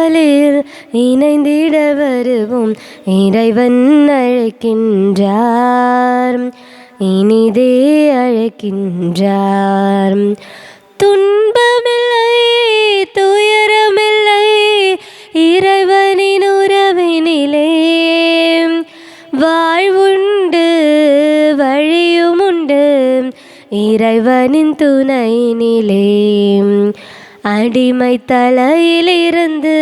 திருப்பலியில் இணைந்திட வருவோம். இறைவன் அழைக்கின்றார், இனிதே அழைக்கின்றார். துன்பமில்லை, துயரமில்லை, இறைவனின் உறவினிலே வாழ்வுண்டு, வழியுமுண்டு, இறைவனின் துணையினிலே. அடிமை தலையிலிருந்து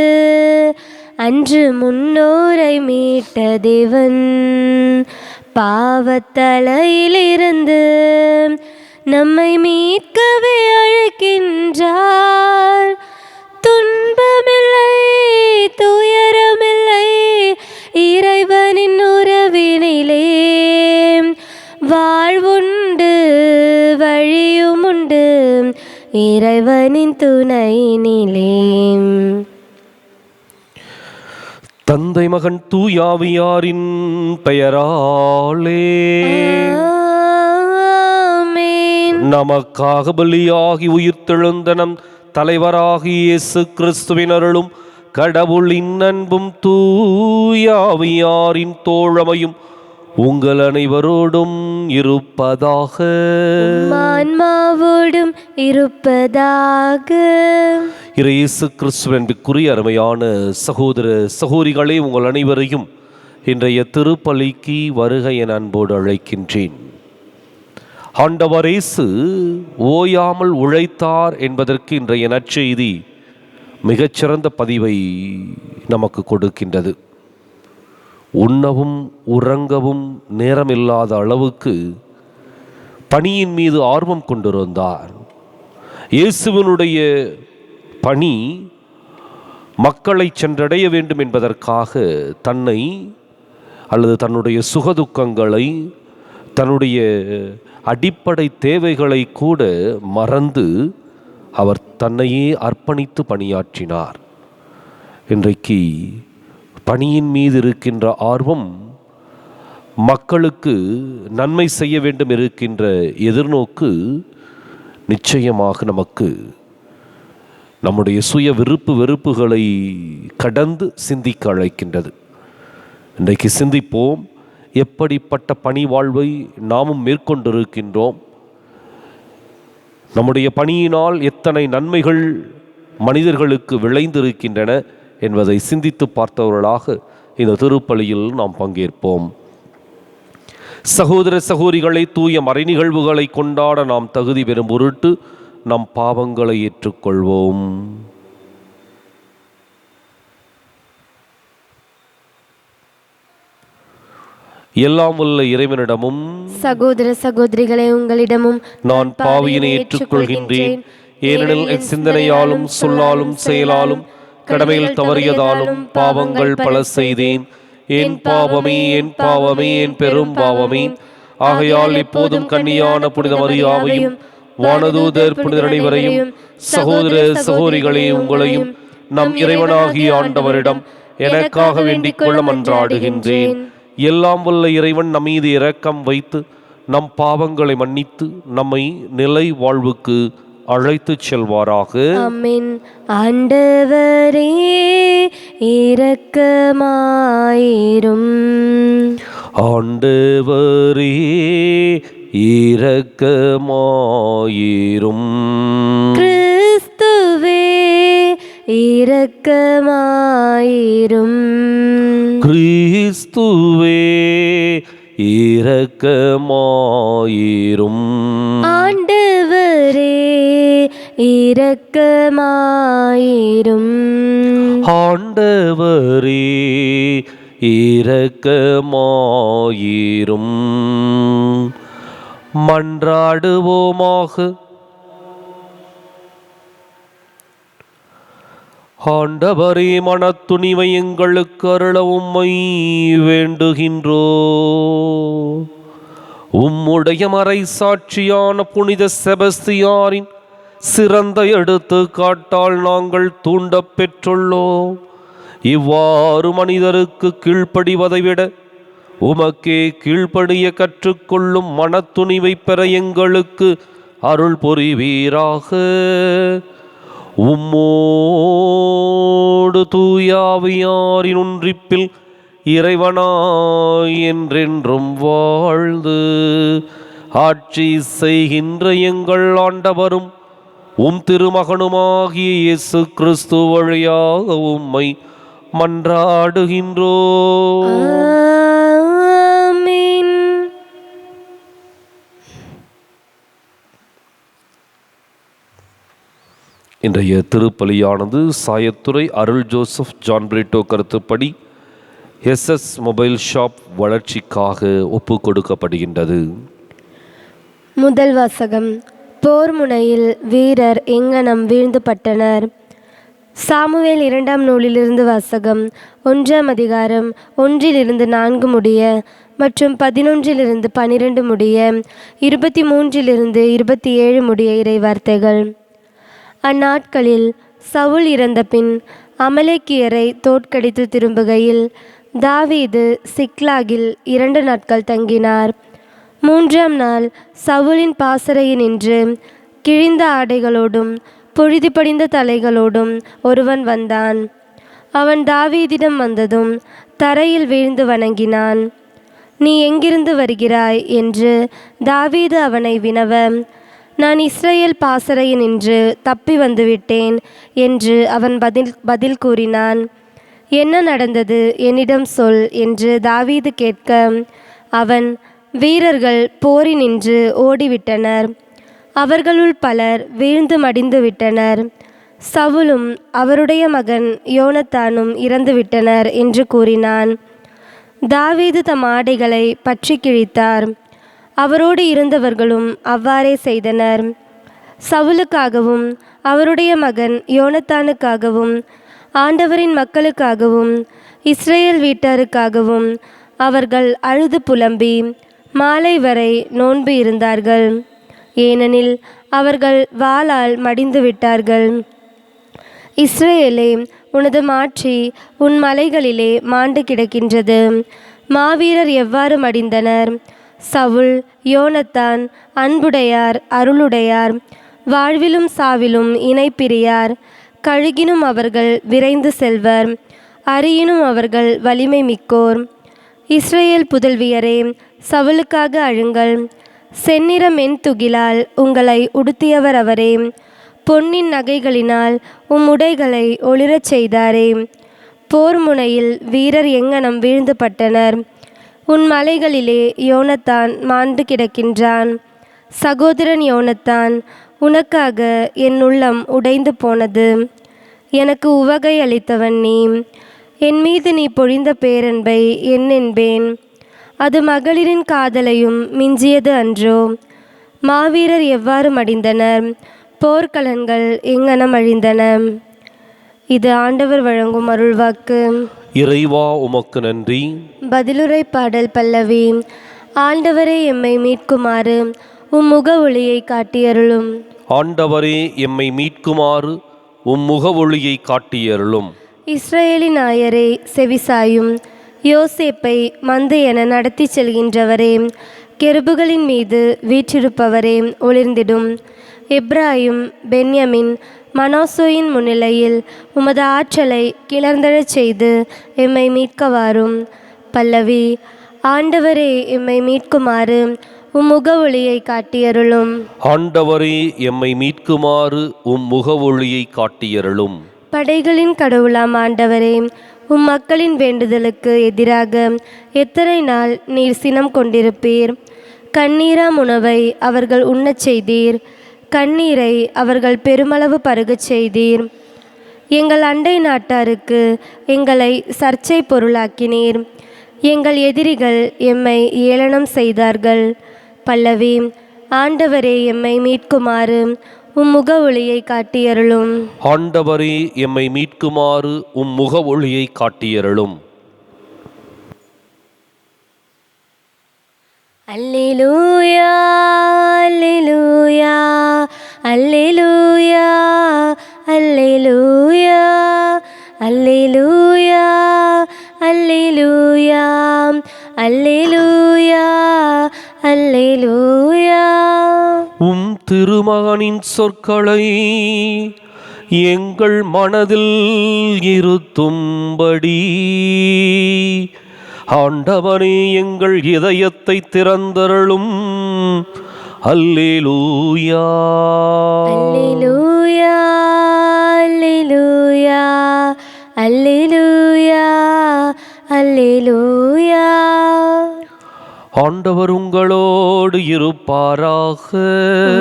அன்று முன்னோரை மீட்ட தேவன், பாவத்தலையிலிருந்து நம்மை மீட்கவே அழைக்கின்றார். துன்பமில்லை, துயரமில்லை, இறைவனின் உறவினிலே வாழ்வுண்டு, வழியுமுண்டு, இறைவனின் துணையினிலே. தந்தை மகன் தூயாவியாரின் பெயராலே நமக்காக பலியாகி உயிர்த்தெழுந்த நம் தலைவராகி இயேசு கிறிஸ்துவின் அருளும் கடவுளின் அன்பும் தூயாவியாரின் தோழமையும் உங்கள் அனைவரோடும் இருப்பதாக, ஆன்மாவோடும் இருப்பதாக. இயேசு கிறிஸ்துவின் அருமையான சகோதர சகோதரிகளே, உங்கள் அனைவரையும் இன்றைய திருப்பலிக்கு வருக என அன்போடு அழைக்கின்றேன். ஆண்டவர் இயேசு ஓயாமல் உழைத்தார் என்பதற்கு இன்றைய நற்செய்தி மிகச்சிறந்த பதிவை நமக்கு கொடுக்கின்றது. உண்ணவும் உறங்கவும் நேரமில்லாத அளவுக்கு பணியின் மீது ஆர்வம் கொண்டிருந்தார். இயேசுவினுடைய பணி மக்களை சென்றடைய வேண்டும் என்பதற்காக தன்னை அல்லது தன்னுடைய சுகதுக்கங்களை, தன்னுடைய அடிப்படை தேவைகளை கூட மறந்து அவர் தன்னையே அர்ப்பணித்து பணியாற்றினார். இன்றைக்கு பணியின் மீது இருக்கின்ற ஆர்வம், மக்களுக்கு நன்மை செய்ய வேண்டும் இருக்கின்ற எதிர்நோக்கு நிச்சயமாக நமக்கு நம்முடைய சுய விருப்பு வெறுப்புகளை கடந்து சிந்திக்க அழைக்கின்றது. இன்றைக்கு சிந்திப்போம், எப்படிப்பட்ட பணி வாழ்வை நாமும் மேற்கொண்டிருக்கின்றோம், நம்முடைய பணியினால் எத்தனை நன்மைகள் மனிதர்களுக்கு விளைந்திருக்கின்றன என்பதை சிந்தித்து பார்த்தவர்களாக இந்த திருப்பலியில் நாம் பங்கேற்போம். சகோதர சகோதரிகளை, தூய மறை நிகழ்வுகளை கொண்டாட நாம் தகுதி பெறும் பொருட்டு நம் பாவங்களை ஏற்றுக்கொள்வோம். எல்லாம் உள்ள இறைவனிடமும் சகோதர சகோதரிகளை உங்களிடமும் நான் பாவியினை ஏற்றுக்கொள்கின்றேன். ஏனெனில் என் சிந்தனையாலும் சொல்லாலும் செயலாலும் கடமையில் தவறியதாலும் பாவங்கள் பல செய்தேன். என் பாவமே, என் பாவமே, என் பெரும் பாவமே. ஆகையால் இப்போதும் கன்னியான புனித மரியாவையும் வானதூதர் புனிதர் அனைவரையும் சகோதர சகோதரிகளே உங்களையும் நம் இறைவனாகிய ஆண்டவரிடம் எனக்காக வேண்டிக் கொள்ள மன்றாடுகின்றேன். எல்லாம் வல்ல இறைவன் நம் மீது இரக்கம் வைத்து நம் பாவங்களை மன்னித்து நம்மை நிலை வாழ்வுக்கு அழைத்து செல்வாராக. ஆமென். ஆண்டவரே இரக்கமாயிரும். ஆண்டவரே இரக்கமாயிரும். கிறிஸ்துவே இரக்கமாயிரும். கிறிஸ்துவே இரக்கமாயிரும். ஆண்டவரே இரக்கமாயிரும். ஆண்டவரே இரக்கமாயிரும். மன்றாடுவோமாக. ஆண்டவரே, மனத்துணிவை எங்களுக்கு அருள உம்மை வேண்டுகின்றோ. உம்முடைய மறை சாட்சியான புனித செபஸ்தியாரின் சிறந்த எடுத்துக்காட்டால் நாங்கள் தூண்டப் பெற்றுள்ளோம். இவ்வாறு மனிதருக்கு கீழ்ப்படிவதை விட உமக்கே கீழ்ப்படிய கற்றுக்கொள்ளும் மனத்துணிவை பெற எங்களுக்கு அருள் புரிவீராக. உம்மோடு தூயாவியாரின் ஒன்றிப்பில் இறைவனாய் என்றென்றும் வாழ்ந்து ஆட்சி செய்கின்ற எங்கள் ஆண்டவரும் உம் திருமகனுமாகிய இயேசு கிறிஸ்து வழியாக உம்மை மன்றாடுகின்றோம். ஆமென். இன்றைய திருப்பலியானது சாயத்துறை அருள் ஜோசப் ஜான் பிரிட்டோ கருத்துப்படி SS மொபைல் ஷாப் வளர்ச்சிக்காக ஒப்பு கொடுக்கப்படுகின்றது. முதல் வாசகம். போர் முனையில் வீரர் எங்கனம் வீழ்ந்து பட்டனர். சாமுவேல் 2ஆம் நூலிலிருந்து வாசகம். 1ஆம் அதிகாரம் 1-4 முடிய மற்றும் 11-12 முடிய 23-27 முடிய இறைவார்த்தைகள். அந்நாட்களில் சவுல் இறந்த பின் அமலேக்கியரை தோற்கடித்து திரும்புகையில் தாவீது சிக்லாகில் 2 நாட்கள் தங்கினார். 3ஆம் நாள் சவுலின் பாசறையினின்று கிழிந்த ஆடைகளோடும் புழுதி படிந்த தலைகளோடும் ஒருவன் வந்தான். அவன் தாவீதிடம் வந்ததும் தரையில் வீழ்ந்து வணங்கினான். நீ எங்கிருந்து வருகிறாய் என்று தாவீது அவனை வினவ, நான் இஸ்ரேல் பாசறையினின்று தப்பி வந்துவிட்டேன் என்று அவன் பதில் கூறினான். என்ன நடந்தது, என்னிடம் சொல் என்று தாவீது கேட்க, அவன், வீரர்கள் போரினின்று ஓடிவிட்டனர், அவர்களுள் பலர் வீழ்ந்து மடிந்து விட்டனர், சவுலும் அவருடைய மகன் யோனத்தானும் இறந்துவிட்டனர் என்று கூறினான். தாவீது தம் ஆடைகளை பற்றி கிழித்தார். அவரோடு இருந்தவர்களும் அவ்வாறே செய்தனர். சவுலுக்காகவும் அவருடைய மகன் யோனத்தானுக்காகவும் ஆண்டவரின் மக்களுக்காகவும் இஸ்ரேல் வீட்டாருக்காகவும் அவர்கள் அழுது புலம்பி மாலை வரை நோன்பு இருந்தார்கள். ஏனெனில் அவர்கள் வாளால் மடிந்து விட்டார்கள். இஸ்ரேலே, உனது மாட்சி உன் மலைகளிலே மாண்டு கிடக்கின்றது. மாவீரர் எவ்வாறு மடிந்தனர்! சவுல், யோனத்தான் அன்புடையார், அருளுடையார், வாழ்விலும் சாவிலும் இணை பிரியார். கழுகினும் அவர்கள் விரைந்து செல்வர், அரியினும் அவர்கள் வலிமை மிக்கோர். இஸ்ரேல் புதல்வியரே, சவுலுக்காக அழுங்கள். செந்நிற மென்துகிலால் உங்களை உடுத்தியவர் அவரே. பொன்னின் நகைகளினால் உம் உடைகளை ஒளிரச் செய்தாரே. போர் முனையில் வீரர் எங்கனம் வீழ்ந்து பட்டனர். உன் மலைகளிலே யோனத்தான் மாண்டு கிடக்கின்றான். சகோதரன் யோனத்தான், உனக்காக என் உள்ளம் உடைந்து போனது. எனக்கு உவகை அளித்தவன் நீ. என் மீது நீ பொழிந்த பேரன்பை என்னென்பேன்? அது மகளிரின் காதலையும் மிஞ்சியது அன்றோ? மாவீரர் எவ்வாறு மடிந்தனர், போர்க்கலன்கள் எங்கனம் அழிந்தன. இது ஆண்டவர் வழங்கும் அருள்வாக்கு. இறைவா உமக்கு நன்றி. பதிலுரை பாடல் பல்லவி. ஆண்டவரே, எம்மை மீட்குமாறு உம் முக ஒளியை காட்டியருளும். ஆண்டவரே, எம்மை மீட்குமாறு உம் முக ஒளியை காட்டியருளும். இஸ்ரேலின் நாயரே, செவிசாயும். யோசேப்பை மந்தை என நடத்தி செல்கின்றவரே, கெருபுகளின் மீது வீற்றிருப்பவரே, ஒளிர்ந்திடும். எப்ராயிம், பென்யமின், மனாசோயின் முன்னிலையில் உமது ஆற்றலை கிளர்ந்தழச் செய்து எம்மை மீட்கவாரும். பல்லவி. ஆண்டவரே, எம்மை மீட்குமாறு உம் முக ஒளியை காட்டியருளும். ஆண்டவரே, எம்மை மீட்குமாறு உம் முக ஒளியை காட்டியருளும். படைகளின் கடவுளாம் ஆண்டவரே, உம் மக்களின் வேண்டுதலுக்கு எதிராக எத்தனை நாள் நீர் சினம் கொண்டிருப்பீர்? கண்ணீராம் உணவை அவர்கள் உண்ணச் செய்தீர். கண்ணீரை அவர்கள் பெருமளவு பருகச் செய்தீர். எங்கள் அண்டை நாட்டாருக்கு எங்களை சர்ச்சை பொருளாக்கினீர். எங்கள் எதிரிகள் எம்மை ஏளனம் செய்தார்கள். பல்லவி. ஆண்டவரே, எம்மை மீட்குமாறு உம் முக ஒளியை காட்டியருளும். ஆண்டவரே, எம்மை மீட்குமாறு உம் முக ஒளியை காட்டியருளும். அல்லேலூயா, அல்லேலூயா, அல்லேலூயா, அல்லேலூயா, அல்லேலூயா, அல்லேலூயா, அல்லேலூயா, அல்லேலூயா. உம் திருமகனின் சொற்களை எங்கள் மனதில் இருத்தும்படி ஆண்டவனே எங்கள் இதயத்தை திறந்தருளும். அல்லேலூயா அல்லேலூயா அல்லேலூயா அல்லேலூயா அல்லேலூயா. ஆண்டவர் உங்களோடு இருப்பாராக.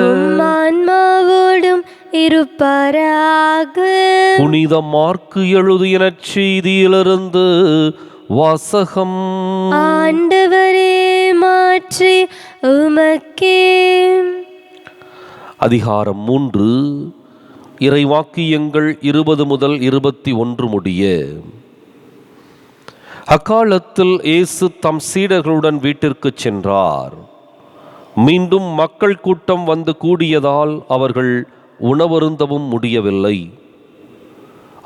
உம் ஆன்மாவோடும் இருப்பாராக. புனித மார்க்கு எழுதிய நற்செய்தியிலிருந்து வாசகம். ஆண்டவரே மாற்றி உமக்கே. அதிகாரம் 3. இறைவாக்கியங்கள் 20 முதல் 21 முடிய. அக்காலத்தில் இயேசு தம் சீடர்களுடன் வீட்டிற்கு சென்றார். மீண்டும் மக்கள் கூட்டம் வந்து கூடியதால் அவர்கள் உணவருந்தவும் முடியவில்லை.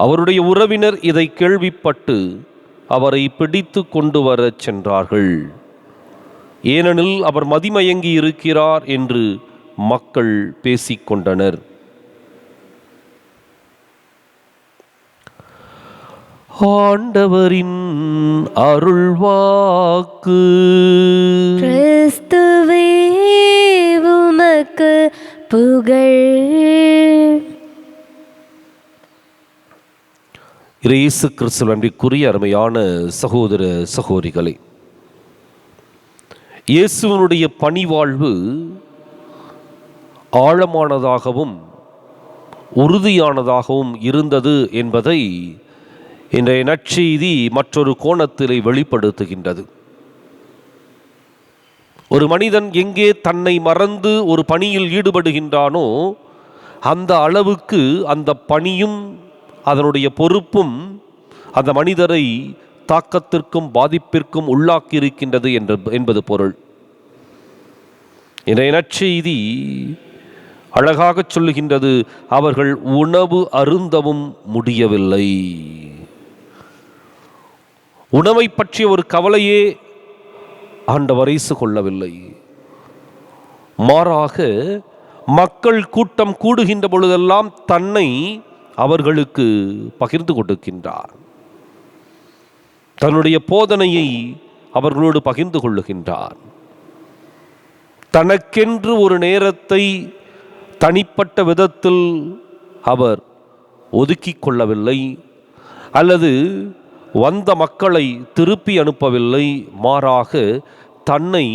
அவருடைய உறவினர் இதை கேள்விப்பட்டு அவரை பிடித்து கொண்டு வரச் சென்றார்கள். ஏனெனில் அவர் மதிமயங்கி இருக்கிறார் என்று மக்கள் பேசிக்கொண்டனர். ஆண்டவரின் அருள்வாக்கு. கிறிஸ்துவே உமக்கு புகழ். இயேசு கிறிஸ்துவின் அன்பிற்குரிய அருமையான சகோதர சகோதரிகளே, இயேசுவினுடைய பணிவாழ்வு ஆழமானதாகவும் உறுதியானதாகவும் இருந்தது என்பதை இன்றைய நற்செய்தி மற்றொரு கோணத்திலே வெளிப்படுத்துகின்றது. ஒரு மனிதன் எங்கே தன்னை மறந்து ஒரு பணியில் ஈடுபடுகின்றானோ அந்த அளவுக்கு அந்த பணியும் அதனுடைய பொறுப்பும் அந்த மனிதரை தாக்கத்திற்கும் பாதிப்பிற்கும் உள்ளாக்கி இருக்கின்றது என்பது பொருள். இன்றைய நற்செய்தி அழகாக சொல்லுகின்றது, அவர்கள் உணவு அருந்தவும் முடியவில்லை. உணவை பற்றிய ஒரு கவலையே ஆண்டவர் இயேசு கொள்ளவில்லை. மாறாக மக்கள் கூட்டம் கூடுகின்ற பொழுதெல்லாம் தன்னை அவர்களுக்கு பகிர்ந்து கொடுக்கின்றார். தன்னுடைய போதனையை அவர்களோடு பகிர்ந்து கொள்ளுகின்றார். தனக்கென்று ஒரு நேரத்தை தனிப்பட்ட விதத்தில் அவர் ஒதுக்கிக் கொள்ளவில்லை, அல்லது வந்த மக்களை திருப்பி அனுப்பவில்லை. மாறாக தன்னை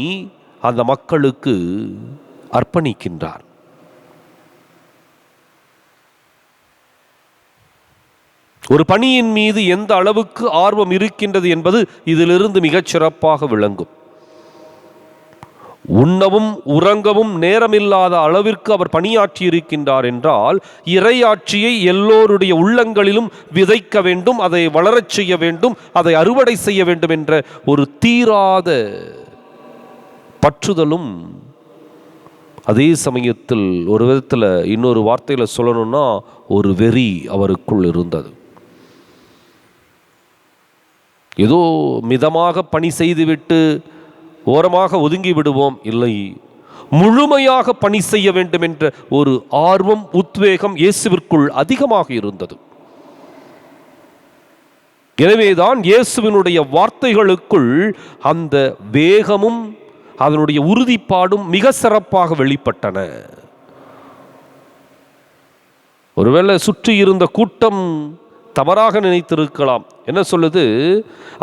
அந்த மக்களுக்கு அர்ப்பணிக்கின்றார். ஒரு பணியின் மீது எந்த அளவுக்கு ஆர்வம் இருக்கின்றது என்பது இதிலிருந்து மிகச் சிறப்பாக விளங்கும். உண்ணவும் உறங்கவும் நேரமில்லாத அளவிற்கு அவர் பணியாற்றி இருக்கின்றார் என்றால், இறையாட்சியை எல்லோருடைய உள்ளங்களிலும் விதைக்க வேண்டும், அதை வளரச் செய்ய வேண்டும், அதை அறுவடை செய்ய வேண்டும் என்ற ஒரு தீராத பற்றுதலும், அதே சமயத்தில் ஒரு விதத்தில் இன்னொரு வார்த்தையில் சொல்லணும்னா ஒரு வெறி அவருக்குள் இருந்தது. ஏதோ மிதமாக பணி செய்துவிட்டு ஓரமாக ஒதுங்கி விடுவோம், இல்லை, முழுமையாக பணி செய்ய வேண்டும் என்ற ஒரு ஆர்வம், உத்வேகம் இயேசுவிற்குள் அதிகமாக இருந்தது. எனவேதான் இயேசுவினுடைய வார்த்தைகளுக்குள் அந்த வேகமும் அதனுடைய உறுதிப்பாடும் மிக சிறப்பாக வெளிப்பட்டன. ஒருவேளை சுற்றி இருந்த கூட்டம் தவறாக நினைத்திருக்கலாம். என்ன சொல்லுது?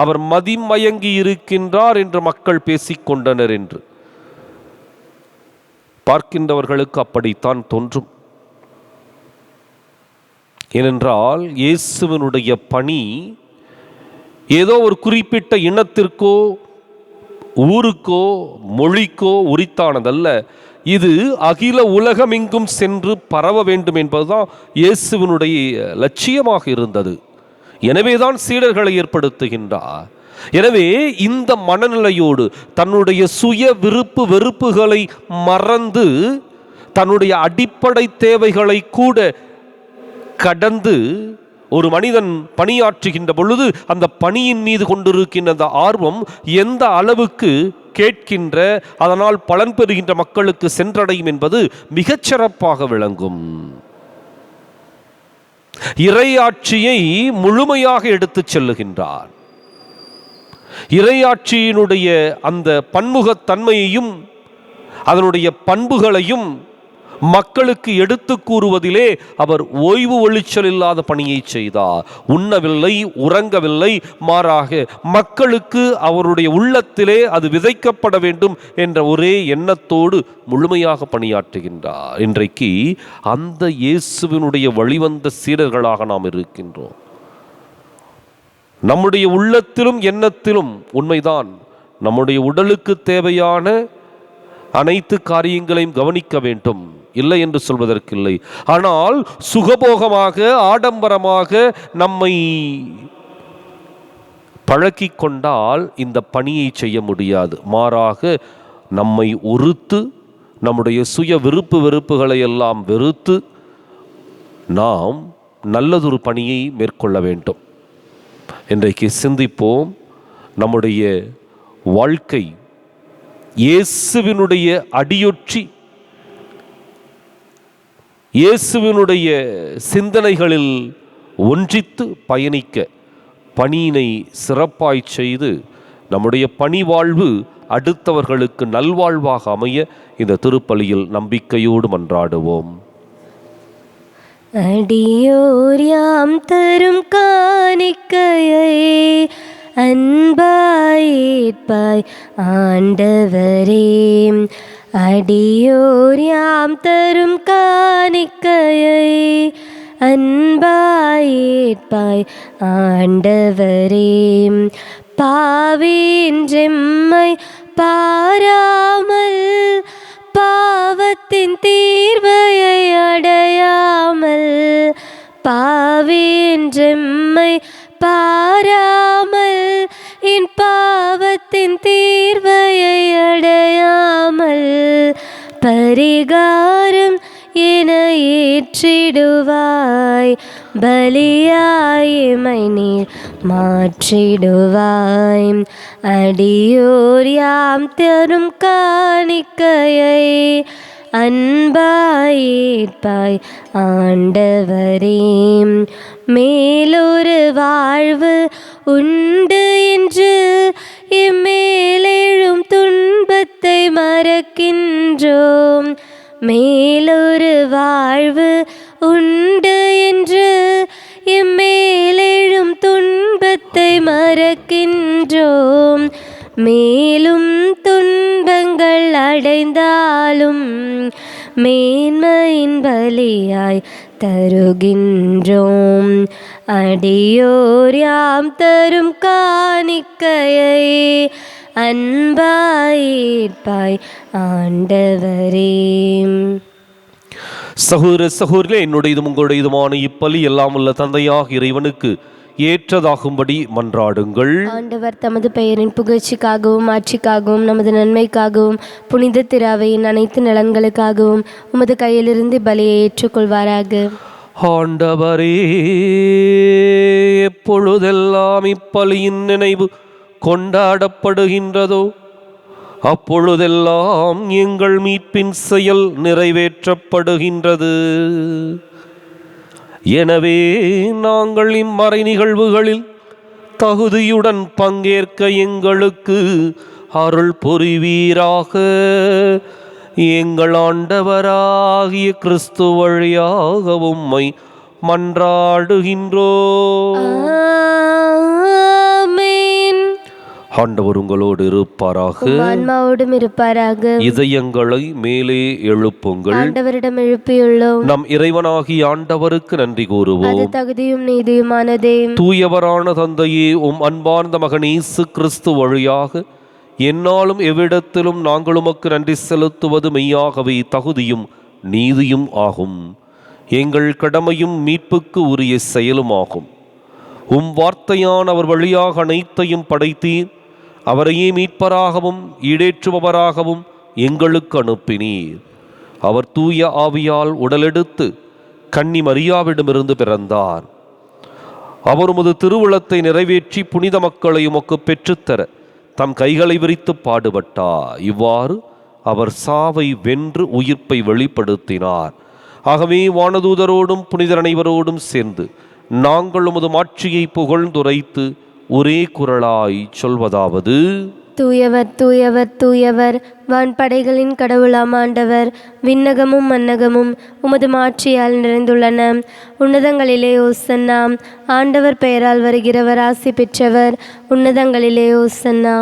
அவர் மதிமயங்கி இருக்கின்றார் என்று மக்கள் பேசிக்கொண்டனர் என்று. பார்க்கின்றவர்களுக்கு அப்படித்தான் தோன்றும். ஏனென்றால் இயேசுவினுடைய பணி ஏதோ ஒரு குறிப்பிட்ட இனத்திற்கோ ஊருக்கோ மொழிக்கோ உரித்தானதல்ல. இது அகில உலகமெங்கும் சென்று பரவ வேண்டும் என்பதுதான் இயேசுவினுடைய லட்சியமாக இருந்தது. எனவேதான் சீடர்களை ஏற்படுத்துகின்றார். எனவே இந்த மனநிலையோடு தன்னுடைய சுய விருப்பு வெறுப்புகளை மறந்து தன்னுடைய அடிப்படை தேவைகளை கூட கடந்து ஒரு மனிதன் பணியாற்றுகின்ற பொழுது அந்த பணியின் மீது கொண்டிருக்கின்ற அந்த ஆர்வம் எந்த அளவுக்கு கேட்கின்ற, அதனால் பலன் பெறுகின்ற மக்களுக்கு சென்றடையும் என்பது மிகச்சிறப்பாக விளங்கும். இறையாட்சியை முழுமையாக எடுத்துச் செல்லுகின்றார். இறையாட்சியினுடைய அந்த பன்முகத்தன்மையையும் அதனுடைய பண்புகளையும் மக்களுக்கு எடுத்து கூறுவதிலே அவர் ஓய்வு ஒளிச்சல் இல்லாத பணியை செய்தார். உண்ணவில்லை, உறங்கவில்லை, மாறாக மக்களுக்கு அவருடைய உள்ளத்திலே அது விதைக்கப்பட வேண்டும் என்ற ஒரே எண்ணத்தோடு முழுமையாக பணியாற்றுகின்றார். இன்றைக்கு அந்த இயேசுவினுடைய வழிவந்த சீடர்களாக நாம் இருக்கின்றோம். நம்முடைய உள்ளத்திலும் எண்ணத்திலும் உண்மைதான், நம்முடைய உடலுக்கு தேவையான அனைத்து காரியங்களையும் கவனிக்க வேண்டும், இல்லை என்று சொல்வதற்கில்லை. ஆனால் சுகபோகமாக ஆடம்பரமாக நம்மை பழக்கி கொண்டால் இந்த பணியை செய்ய முடியாது. மாறாக நம்மை ஒருத்து நம்முடைய சுய வெறுப்புகளை எல்லாம் வெறுத்து நாம் நல்லதொரு பணியை மேற்கொள்ள வேண்டும். இன்றைக்கு சிந்திப்போம். நம்முடைய வாழ்க்கை இயேசுவினுடைய அடியொற்றி இயேசுவினுடைய சிந்தனைகளில் ஒன்றித்து பயணிக்க பணியினை சிறப்பாய் செய்து நம்முடைய பணி வாழ்வு அடுத்தவர்களுக்கு நல்வாழ்வாக அமைய இந்த திருப்பலியில் நம்பிக்கையோடு மன்றாடுவோம். அடியோர் யாம் தரும் காணிக்கையை அன்பாயிற்பாய் ஆண்டவரே, அடியோர் யாம் தரும் காணிக்கையை அன்பாயிற்பாய் ஆண்டவரே, பாவின்றெம்மை பாராமல் பாவத்தின் தீர்வையை அடையாமல், பாவின்றெம்மை பாராமல் என் பாவத்தின் தீர்வையை அடையாமல், பரிகாரம் என ஏற்றிடுவாய், பலியாய் எமை நீர் மாற்றிடுவாய். அடியோர் யாம் தரும் காணிக்கையை அன்பாயிற்பாய் ஆண்டவரே, மேலொரு வாழ்வு உண்டு என்று இம்மேலெழும் துன்பத்தை மறக்கின்றோம். மேலொரு வாழ்வு உண்டு என்று இம்மேலெழும் துன்பத்தை மறக்கின்றோம். மேலும் துன்பங்கள் அடைந்தாலும் மேன்மையின் பலியாய் தருகின்றோம். அடியோர் யாம் தரும் காணிக்கையை அன்பாயிற்பாய் ஆண்டவரே. சகோதர சகோதரிகளே, என்னுடையதும் உங்களுடையதுமான இப்பலி எல்லாம் உள்ள தந்தையாக இறைவனுக்கு ஏற்றதாகும்படி மன்றாடுங்கள். ஆண்டவர் தமது பெயரின் புகழ்ச்சிக்காகவும் ஆட்சிக்காகவும் நமது நன்மைக்காகவும் புனித திராவையின் அனைத்து நலன்களுக்காகவும் உமது கையிலிருந்து பலியை ஏற்றுக்கொள்வாராக. ஆண்டவரே, எப்பொழுதெல்லாம் இப்பலியின் நினைவு கொண்டாடப்படுகின்றதோ அப்பொழுதெல்லாம் எங்கள் மீட்பின் செயல் நிறைவேற்றப்படுகின்றது. எனவே நாங்கள் இம்மறை நிகழ்வுகளில் தகுதியுடன் பங்கேற்க எங்களுக்கு அருள் புரிவீராக. எங்கள் ஆண்டவராகிய கிறிஸ்து வழியாக உம்மை மன்றாடுகின்றோம். ஆண்டவர் உங்களோடு இருப்பாராக, ஆன்மாவோடும் இருப்பாராக. இதயங்களை மேலே எழுப்புங்கள். ஆண்டவரிடம் எழுப்பியுள்ளோம். நம் இறைவனாகிய ஆண்டவருக்கு நன்றி கூறுவோம். அது தகுதியும் நீதியுமானதே. தூயவரான தந்தையே, உம் அன்பார்ந்த மகன் இயேசு கிறிஸ்து வழியாக எந்நாளும் எவ்விடத்திலும் நாங்கள் உமக்கு நன்றி செலுத்துவது மெய்யாகவே தகுதியும் நீதியும் ஆகும். எங்கள் கடமையும் மீட்புக்கு உரிய செயலும் ஆகும். உம் வார்த்தையான அவர் வழியாக அனைத்தையும் படைத்தீர். அவரையே மீட்பராகவும் ஈடேற்றுபவராகவும் எங்களுக்கு அனுப்பினீர். அவர் தூய ஆவியால் உடலெடுத்து கன்னி மரியாவிடமிருந்து பிறந்தார். அவர் உமது திருவுளத்தை நிறைவேற்றி புனித மக்களை உமக்கு பெற்றுத்தர தம் கைகளை விரித்து பாடுபட்டார். இவ்வாறு அவர் சாவை வென்று உயிர்ப்பை வெளிப்படுத்தினார். ஆகவே வானதூதரோடும் புனிதர் அனைவரோடும் சேர்ந்து நாங்கள் உமது மாட்சியை புகழ்ந்துரைத்து ஒரே குரலாய் சொல்வதாவது: தூயவர் தூயவர் தூயவர், வான்படைகளின் கடவுளாம் ஆண்டவர். விண்ணகமும் மன்னகமும் உமது மாட்சியால் நிறைந்துள்ளன. உன்னதங்களிலே ஓசன்னா. ஆண்டவர் பெயரால் வருகிறவர் ஆசி பெற்றவர். உன்னதங்களிலே ஓசன்னா.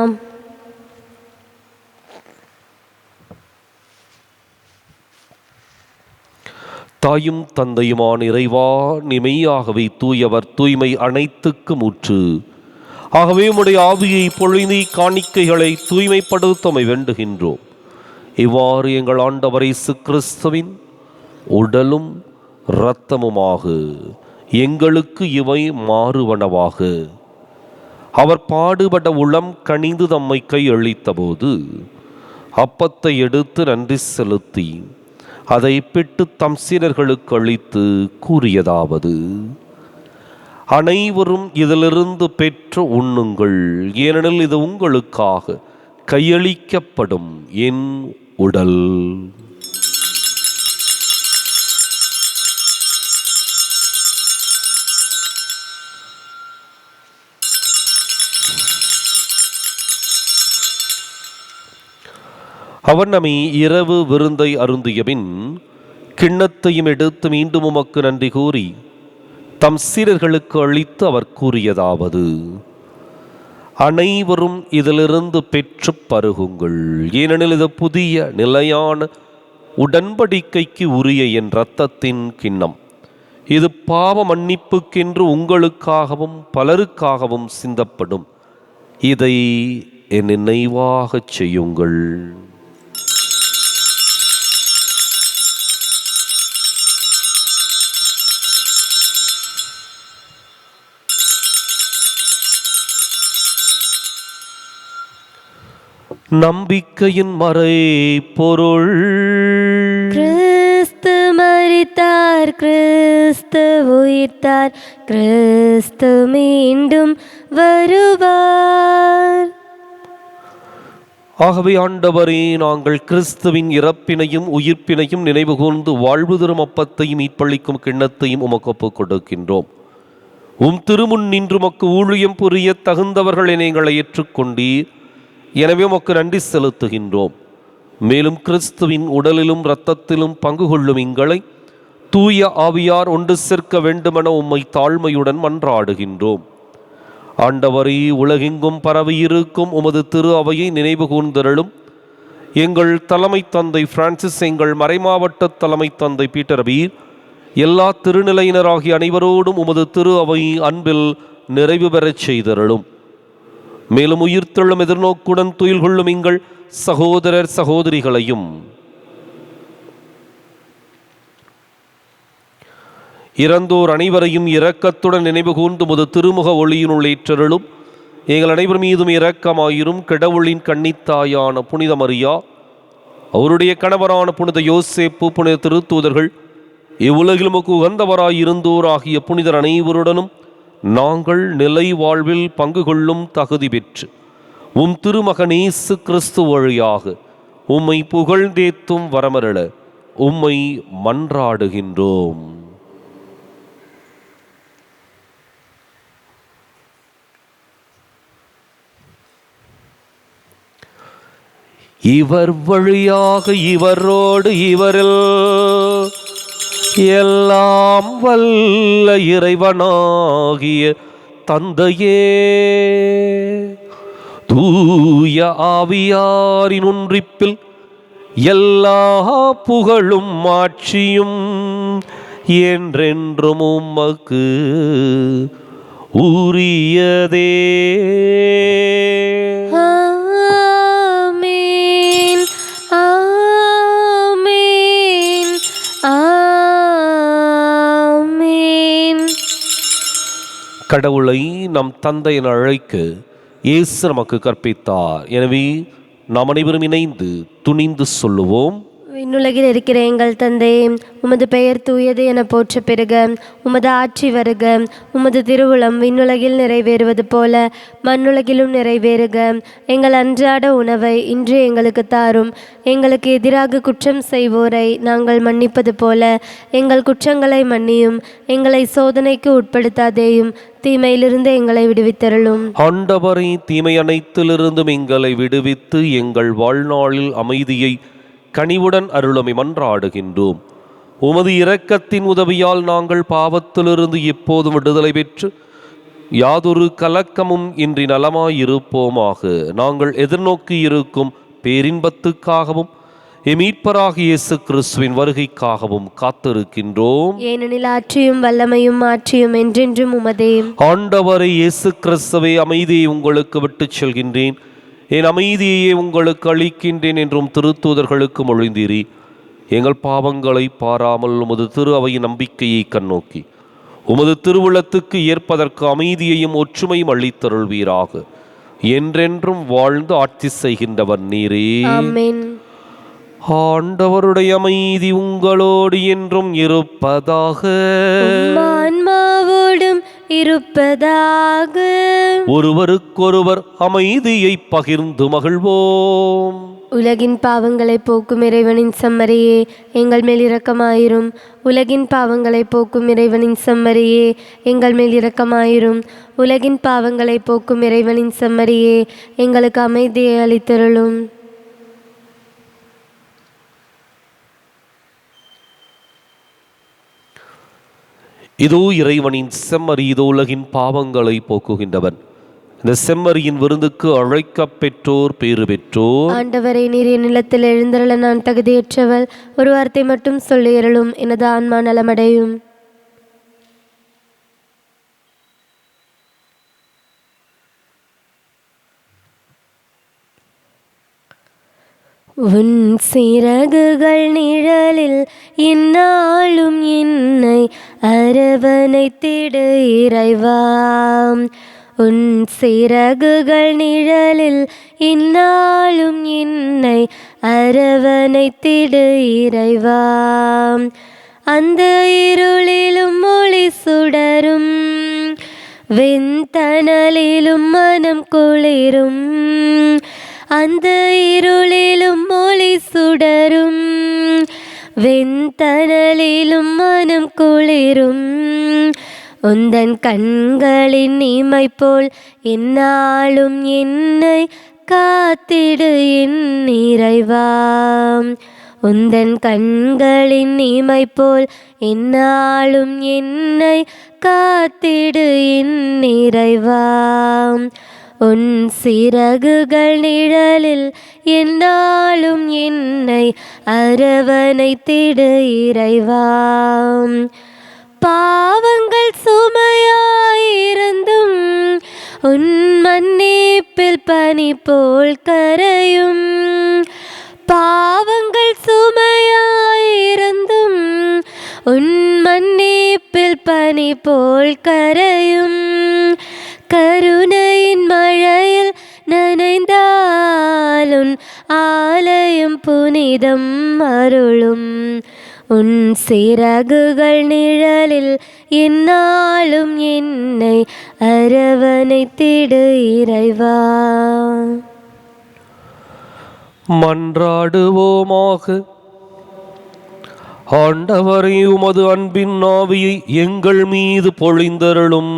தாயும் தந்தையுமான இறைவா, நீ மெய்யாகவே தூயவர், தூய்மை அனைத்துக்கும் ஊற்று. ஆகவே உம்முடைய ஆவியை பொழிந்து காணிக்கைகளை தூய்மைப்படுத்தமை வேண்டுகின்றோம். இவ்வாறு எங்கள் ஆண்டவர் இயேசு கிறிஸ்துவின் உடலும் இரத்தமுமாக எங்களுக்கு இவை மாறுவனவாக. அவர் பாடுபட உளம் கனிந்து தம்மை கையளித்த போது அப்பத்தை எடுத்து நன்றி செலுத்தி அதை பிட்டு தம் சீடர்களுக்கு அளித்து கூறியதாவது: அனைவரும் இதிலிருந்து பெற்று உண்ணுங்கள், ஏனெனில் இது உங்களுக்காக கையளிக்கப்படும் என் உடல். அவர் நம்மை இரவு விருந்தை அருந்தியபின் கிண்ணத்தையும் எடுத்து மீண்டும் உமக்கு நன்றி கூறி தம் சீடர்களுக்கு அளித்து அவர் கூறியதாவது: அனைவரும் இதிலிருந்து பெற்று பருகுங்கள், ஏனெனில் இது புதிய நிலையான உடன்படிக்கைக்கு உரிய என் இரத்தத்தின் கிண்ணம். இது பாவ மன்னிப்புக்கென்று உங்களுக்காகவும் பலருக்காகவும் சிந்தப்படும். இதை என் நினைவாகச் செய்யுங்கள். நம்பிக்கையின் மறை பொருள்: கிறிஸ்து மரித்தார், கிறிஸ்து உயிர்த்தார், கிறிஸ்து மீண்டும் வருவார். ஆகவே ஆண்டவரே, நாங்கள் கிறிஸ்துவின் இறப்பினையும் உயிர்ப்பினையும் நினைவு கூர்ந்து வாழ்வு தரும் அப்பத்தையும் மீட்பளிக்கும் கிண்ணத்தையும் உமக்கு ஒப்புக் கொடுக்கின்றோம். உம் திருமுன் நின்று உமக்கு ஊழியம் புரிய தகுந்தவர்களை எங்களை ஏற்றுக்கொண்டீர். எனவே உமக்கு நன்றி செலுத்துகின்றோம். மேலும் கிறிஸ்துவின் உடலிலும் இரத்தத்திலும் பங்கு கொள்ளும் எங்களை தூய ஆவியார் ஒன்று சேர்க்க வேண்டுமென உம்மை தாழ்மையுடன் மன்றாடுகின்றோம். ஆண்டவரே, உலகெங்கும் பரவியிருக்கும் உமது திரு அவையை நினைவு கூர்ந்தருளும். எங்கள் தலைமை தந்தை பிரான்சிஸ், எங்கள் மறைமாவட்ட தலைமை தந்தை பீட்டர் பீர், எல்லா திருநிலையினராகிய அனைவரோடும் உமது திரு அவை அன்பில் நிறைவு பெறச் செய்தருளும். மேலும் உயிர்த்தெழும் எதிர்நோக்குடன் துயில் கொள்ளும் எங்கள் சகோதரர் சகோதரிகளையும் இறந்தோர் அனைவரையும் இரக்கத்துடன் நினைவு கூர்ந்து முது திருமுக ஒளியினுள் ஏற்றருளும். எங்கள் அனைவர் மீதும் இரக்கமாயிரும். கடவுளின் கன்னித்தாயான புனித மரியா, அவருடைய கணவரான புனித யோசேப்பு, புனித திருத்தூதர்கள், இவ்வுலகில் உமக்கு உகந்தவராயிருந்தோர் ஆகிய புனிதர் அனைவருடனும் நாங்கள் நிலை வாழ்வில் பங்கு கொள்ளும் தகுதி பெற்று உம் திருமகன் இயேசு கிறிஸ்து வழியாக உம்மை புகழ்ந்தேத்தும் வரமருள உம்மை மன்றாடுகின்றோம். இவர் வழியாக இவரோடு இவரில் எல்லாம் வல்ல இறைவனாகிய தந்தையே, தூய ஆவியாரின் ஒன்றிப்பில் எல்லா புகழும் ஆட்சியும் என்றென்றும் உமக்கு உரியதே. கடவுளை நம் தந்தை என அழைக்க இயேசு நமக்கு கற்பித்தார். எனவே நாம் அனைவரும் இணைந்து துணிந்து சொல்லுவோம்: விண்ணுலகில் இருக்கிற எங்கள் தந்தையே, உமது பெயர் தூயது என போற்ற பெறுக. உமது ஆட்சி வருக. உமது திருவுளம் விண்ணுலகில் நிறைவேறுவது போல மண்ணுலகிலும் நிறைவேறுக. எங்கள் அன்றாட உணவை இன்று எங்களுக்கு தாரும். எங்களுக்கு எதிராக குற்றம் செய்வோரை நாங்கள் மன்னிப்பது போல எங்கள் குற்றங்களை மன்னியும். எங்களை சோதனைக்கு உட்படுத்தாதேயும், தீமையிலிருந்து எங்களை விடுவித்தருளும். ஆண்டவரே, தீமை அனைத்திலிருந்தும் எங்களை விடுவித்து எங்கள் வாழ்நாளில் அமைதியை கனிவுடன் அருளமை மன்றாடுகின்றோம். உமது இரக்கத்தின் உதவியால் நாங்கள் பாவத்திலிருந்து எப்போதும் விடுதலை பெற்று யாதொரு கலக்கமும் இன்றி நலமாயிருப்போமாக. நாங்கள் எதிர்நோக்கி இருக்கும் பேரின்பத்துக்காகவும் மீட்பராக இயேசு கிறிஸ்துவின் வருகைக்காகவும் காத்திருக்கின்றோம். ஏனெனில் ஆட்சியும் வல்லமையும் ஆட்சியும் என்றென்றும் உமதே. ஆண்டவரை இயேசு கிறிஸ்துவே, அமைதியை உங்களுக்கு விட்டுச் செல்கின்றேன், என் அமைதியையே உங்களுக்கு அளிக்கின்றேன் என்றும் திருத்தூதர்களுக்கு மொழிந்தீரே. எங்கள் பாவங்களை பாராமல் உமது திரு அவையின் நம்பிக்கையை கண்ணோக்கி உமது திருவுளத்துக்கு ஏற்பதற்கு அமைதியையும் ஒற்றுமையும் அளித்தருள்வீராக. என்றென்றும் வாழ்ந்து ஆட்சி செய்கின்றவர் நீரே. ஆமென். ஆண்டவருடைய அமைதி உங்களோடு என்றும் இருப்பதாக. ஆன்மாவோடும் இருப்பதாக. ஒருவருக்கொருவர் அமைதியை பகிர்ந்து மகிழ்வோம். உலகின் பாவங்களை போக்கும் இறைவனின் செம்மறியே, எங்கள் மேல் இரக்கமாயிரும். உலகின் பாவங்களை போக்கும் இறைவனின் செம்மறியே, எங்கள் மேல் இரக்கமாயிரும். உலகின் பாவங்களை போக்கும் இறைவனின் செம்மறியே, எங்களுக்கு அமைதியை அளித்தருளும். இதோ இறைவனின் செம்மறி, இதோ உலகின் பாவங்களை போக்குகின்றவன். இந்த செம்மறியின் விருந்துக்கு அழைக்கப் பெற்றோர் பேறு பெற்றோர். ஆண்டவரை, நீர் என் நிலத்தில் எழுந்தருள நான் தகுதியற்றவள். ஒரு வார்த்தை மட்டும் சொல்லியருளும், எனது ஆன்மா நலமடையும். உன் சிறகுகள் நிழலில் இந்நாளும் என்னை அரவணைத்திடு இறைவா. உன் சிறகுகள் நிழலில் இந்நாளும் என்னை அரவணைத்திடு இறைவா. அந்த இருளிலும் ஒளி சுடரும், வெண்தணலிலும் மனம் குளிரும். அந்த இருளிலும் ஒளி சுடரும், வெண்தணலிலும் மனம் குளிரும். உந்தன் கண்களின் இமை போல் எந்நாளும் என்னை காத்திடு என் இறைவா. உந்தன் கண்களின் இமை போல் எந்நாளும் என்னை காத்திடு என் இறைவா. உன் சிறகுகள் நிழலில் எந்நாளும் என்னை அரவணைத்திடு இறைவா. பாவங்கள் சுமையாயிருந்தும் உன் மன்னிப்பில் பனி போல் கரையும். பாவங்கள் சுமையாயிருந்தும் உன் மன்னிப்பில் பனி போல் கரையும். கருணையின் மழையில் நனைந்தாலும் ஆலயம் புனிதம் அருளும். உன் சிறகுகள் நிழலில் எந்நாளும் என்னை அரவணைத்திடு இறைவா. மன்றாடுவோமாக. ஆண்டவரே, உமது அன்பின் ஆவியை எங்கள் மீது பொழிந்தருளும்.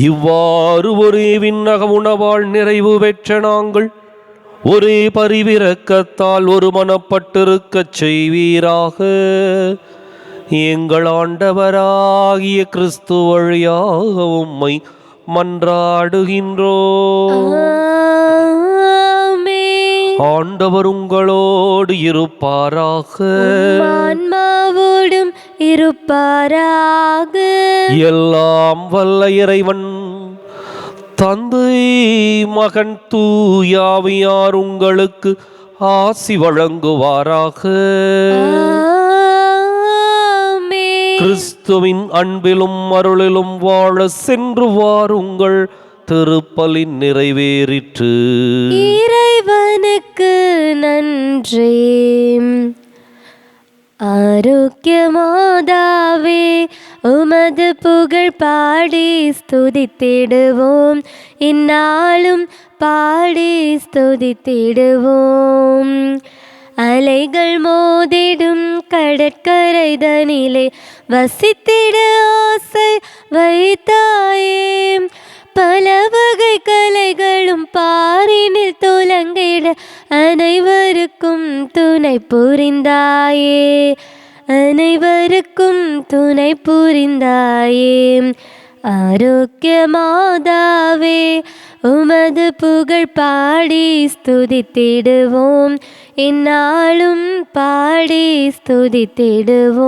இவ்வாறு ஒரே விண்ணக உணவால் நிறைவு பெற்ற நாங்கள் ஒரே பரிவிரக்கத்தால் ஒரு மனப்பட்டிருக்கச் செய்வீராக. எங்கள் ஆண்டவராகிய கிறிஸ்து வழியாக உம்மை மன்றாடுகின்றோம். ஆண்டவர் உங்களோடு இருப்பாராக. ஆன்மாவோடும் இருப்பாராக. எல்லாம் வல்ல இறைவன் தந்தை, மகன், தூயாவியார் உங்களுக்கு ஆசி வழங்குவாராக. கிறிஸ்துவின் அன்பிலும் அருளிலும் வாழ சென்று வாருங்கள். திருப்பலின் நிறைவேறிற்று. இறைவன் தேவனுக்கு நன்றி. ஆரோக்கிய மாதாவே உமது புகழ் பாடி ஸ்துதித்திடுவோம், இந்நாளும் பாடி ஸ்துதித்திடுவோம். அலைகள் மோதிடும் கடற்கரைதனிலே வசித்திட ஆசை வைத்தாயே, பல வகை கலைகளும் பாரினில் துலங்கிட அனைவருக்கும் துணை புரிந்தாயே, அனைவருக்கும் துணை புரிந்தாயே. ஆரோக்கிய மாதாவே உமது புகழ் பாடி ஸ்துதித்திடுவோம், இந்நாளும் பாடி ஸ்துதித்திடுவோம்.